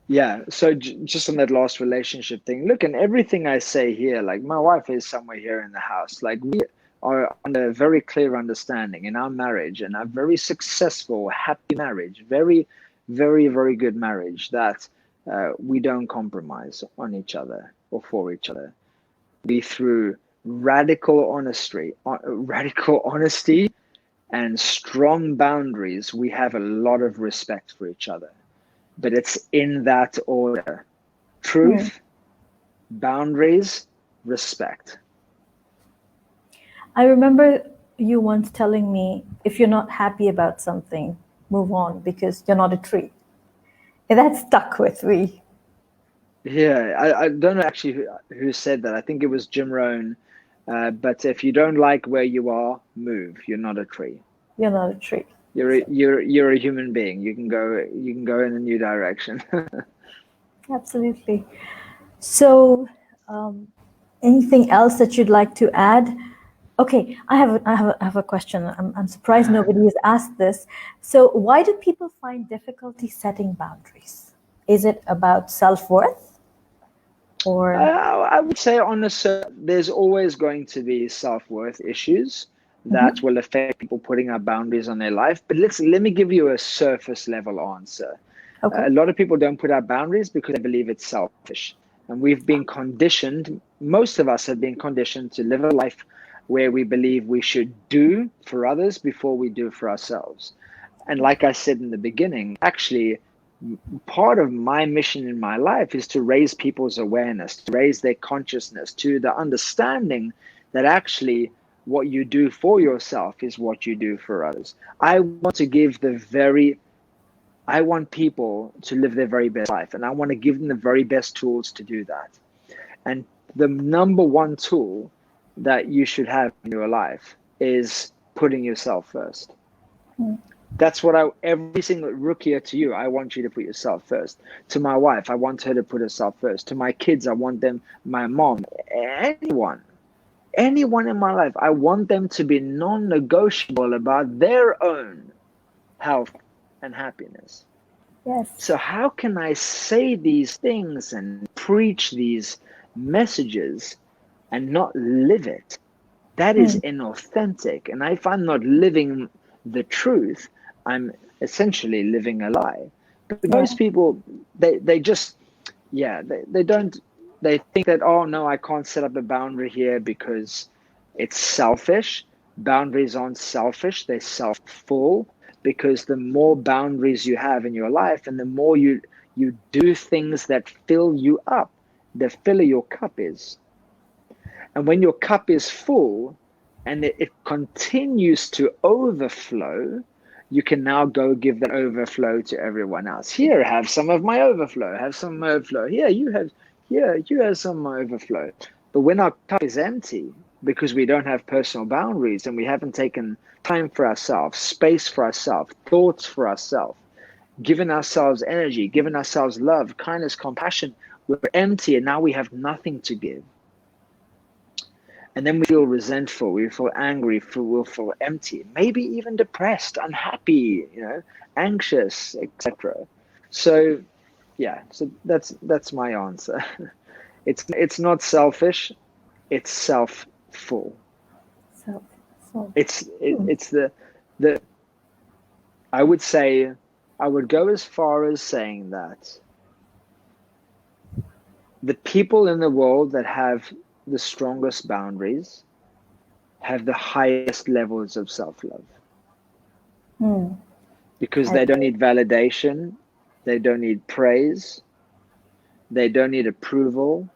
Yeah, so just on that last relationship thing, look, and everything I say here, like my wife is somewhere here in the house. Like we are under a very clear understanding in our marriage, and a very successful, happy marriage, very, very, very good marriage, that we don't compromise on each other or for each other. We, through radical honesty and strong boundaries, we have a lot of respect for each other. But it's in that order: truth, boundaries, respect. I remember you once telling me, if you're not happy about something, move on, because you're not a tree. And that stuck with me. Yeah, I don't know actually who said that. I think it was Jim Rohn. But if you don't like where you are, move. You're not a tree. You're not a tree. You're a human being. You can go in a new direction. Absolutely. So, anything else that you'd like to add? Okay, I have a question. I'm surprised nobody has asked this. So, why do people find difficulty setting boundaries? Is it about self-worth? Or I would say, honestly, there's always going to be self-worth issues that will affect people putting up boundaries on their life. But let me give you a surface level answer. Okay. A lot of people don't put up boundaries because they believe it's selfish. And we've been conditioned, most of us have been conditioned to live a life where we believe we should do for others before we do for ourselves. And like I said in the beginning, actually, part of my mission in my life is to raise people's awareness, to raise their consciousness to the understanding that actually what you do for yourself is what you do for others. I want people to live their very best life, and I want to give them the very best tools to do that. And the number one tool that you should have in your life is putting yourself first. That's what every single Ruqya to you, I want you to put yourself first. To my wife, I want her to put herself first. To my kids, I want them, my mom, anyone in my life, I want them to be non-negotiable about their own health and happiness. Yes. So how can I say these things and preach these messages and not live it? That is inauthentic. And if I'm not living the truth, I'm essentially living a lie. But most people, they just, they don't, they think that, oh no, I can't set up a boundary here because it's selfish. Boundaries aren't selfish, they're self-full, because the more boundaries you have in your life and the more you do things that fill you up, the fuller your cup is. And when your cup is full and it continues to overflow, you can now go give that overflow to everyone else. Here, have some of my overflow. Have some overflow. Here, you have some overflow. But when our cup is empty, because we don't have personal boundaries and we haven't taken time for ourselves, space for ourselves, thoughts for ourselves, given ourselves energy, given ourselves love, kindness, compassion, we're empty and now we have nothing to give. And then we feel resentful, we feel angry, we'll feel empty, maybe even depressed, unhappy, anxious, etc. So that's my answer. It's not selfish, it's self-full. It's the I would go as far as saying that the people in the world that have the strongest boundaries have the highest levels of self-love. Because they don't need validation, they don't need praise, they don't need approval,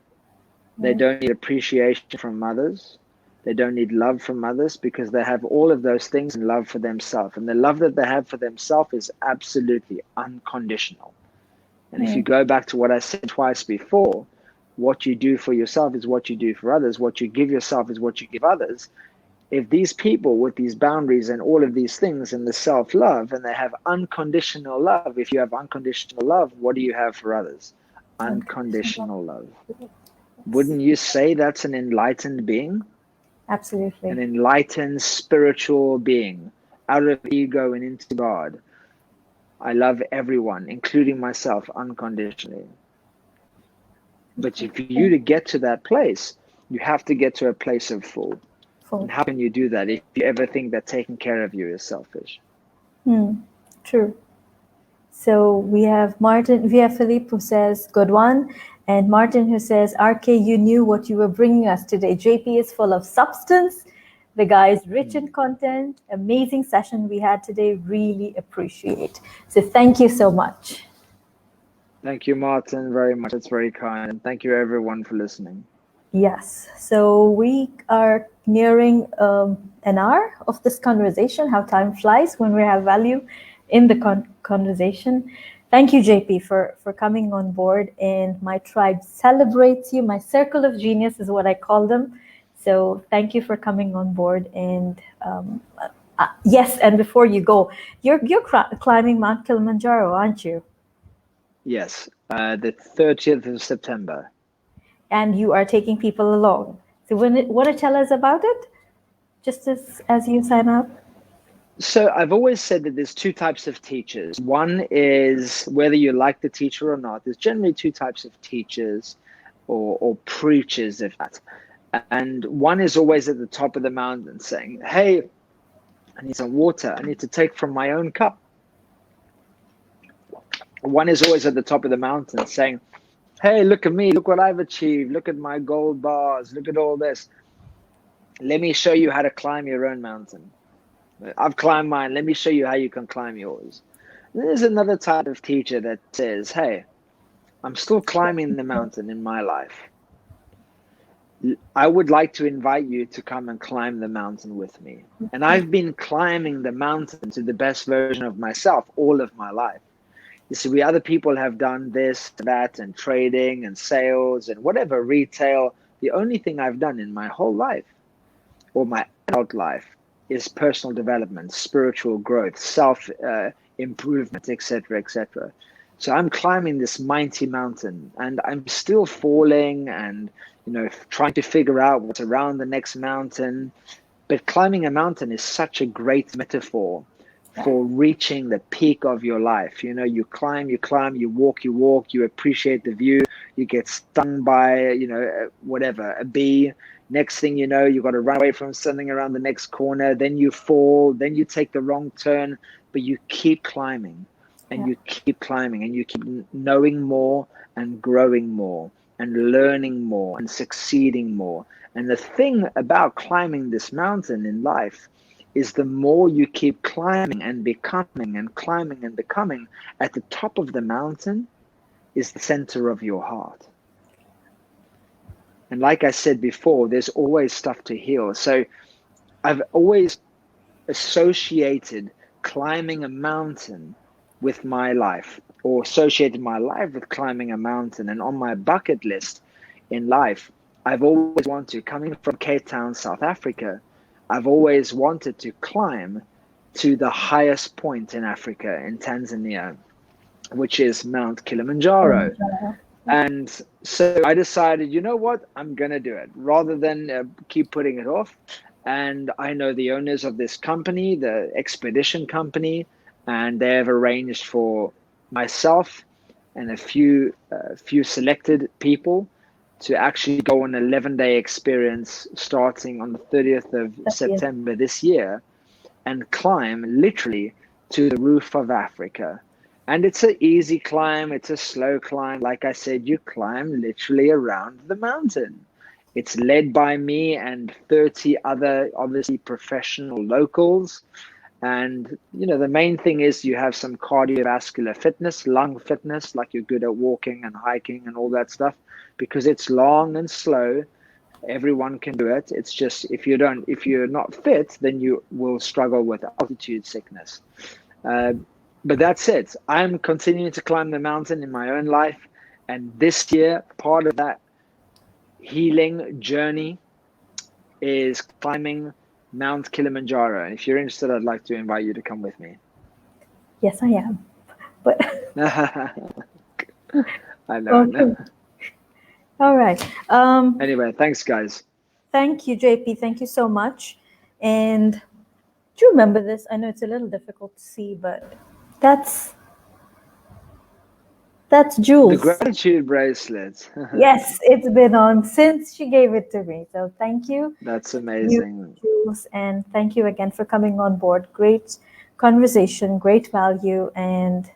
they don't need appreciation from others, they don't need love from others, because they have all of those things and love for themselves. And the love that they have for themselves is absolutely unconditional. And if you go back to what I said twice before, what you do for yourself is what you do for others. What you give yourself is what you give others. If these people with these boundaries and all of these things and the self-love, and they have unconditional love, if you have unconditional love, what do you have for others? Unconditional love. Wouldn't you say that's an enlightened being? Absolutely. An enlightened spiritual being, out of ego and into God. I love everyone, including myself, unconditionally. But if you to get to that place, you have to get to a place of full. And how can you do that if you ever think that taking care of you is selfish? True. So we have Philippe who says, good one. And Martin who says, RK, you knew what you were bringing us today. JP is full of substance. The guy is rich in content. Amazing session we had today. Really appreciate. So thank you so much. Thank you, Martin, very much. That's very kind. And thank you, everyone, for listening. Yes. So we are nearing an hour of this conversation. How time flies when we have value in the conversation. Thank you, JP, for coming on board. And my tribe celebrates you. My circle of genius is what I call them. So thank you for coming on board. And yes, and before you go, you're climbing Mount Kilimanjaro, aren't you? Yes, the 30th of September. And you are taking people along. So want to tell us about it? Just as you sign up? So I've always said that there's two types of teachers. One is whether you like the teacher or not. There's generally two types of teachers or preachers, if that. And one is always at the top of the mountain saying, hey, I need some water. I need to take from my own cup. One is always at the top of the mountain saying, hey, look at me. Look what I've achieved. Look at my gold bars. Look at all this. Let me show you how to climb your own mountain. I've climbed mine. Let me show you how you can climb yours. And there's another type of teacher that says, hey, I'm still climbing the mountain in my life. I would like to invite you to come and climb the mountain with me. And I've been climbing the mountain to the best version of myself all of my life. You see, other people have done this, that, and trading and sales and whatever, retail. The only thing I've done in my whole life, or my adult life, is personal development, spiritual growth, self improvement, etc., etc. So I'm climbing this mighty mountain, and I'm still falling, and trying to figure out what's around the next mountain. But climbing a mountain is such a great metaphor for reaching the peak of your life. You climb, you walk, you appreciate the view, you get stung by, whatever, a bee. Next thing you know, you got to run away from something around the next corner. Then you fall, then you take the wrong turn, but you keep climbing and you keep climbing and you keep knowing more and growing more and learning more and succeeding more. And the thing about climbing this mountain in life is the more you keep climbing and becoming and climbing and becoming, at the top of the mountain is the center of your heart. And like I said before, there's always stuff to heal. So I've always associated climbing a mountain with my life, or associated my life with climbing a mountain. And on my bucket list in life, I've always wanted to, coming from Cape Town, South Africa, I've always wanted to climb to the highest point in Africa, in Tanzania, which is Mount Kilimanjaro. And so I decided, you know what, I'm going to do it rather than keep putting it off. And I know the owners of this company, the expedition company, and they have arranged for myself and a few selected people to actually go on an 11-day experience starting on the 30th of September this year and climb literally to the roof of Africa. And it's an easy climb. It's a slow climb. Like I said, you climb literally around the mountain. It's led by me and 30 other, obviously, professional locals. And, the main thing is you have some cardiovascular fitness, lung fitness, like you're good at walking and hiking and all that stuff, because it's long and slow. Everyone can do it. It's just if you're not fit, then you will struggle with altitude sickness. But that's it. I'm continuing to climb the mountain in my own life. And this year, part of that healing journey is climbing Mount Kilimanjaro. And if you're interested, I'd like to invite you to come with me. Yes, I am. But I know. Okay. All right. Anyway, thanks, guys. Thank you, JP. Thank you so much. And do you remember this? I know it's a little difficult to see, but that's Jules. The gratitude bracelet. Yes, it's been on since she gave it to me. So thank you. That's amazing. Jules, and thank you again for coming on board. Great conversation, great value, and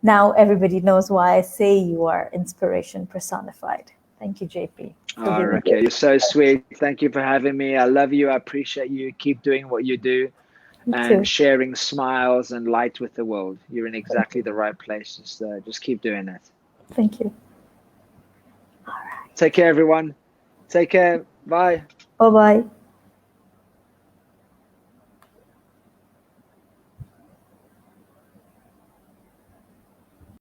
now everybody knows why I say you are inspiration personified. Thank you, JP. Oh, Ruqya, you're so sweet. Thank you for having me. I love you. I appreciate you. Keep doing what you do and sharing smiles and light with the world. You're in exactly the right place. Just keep doing it. Thank you. All right. Take care, everyone. Take care. Bye. Bye-bye.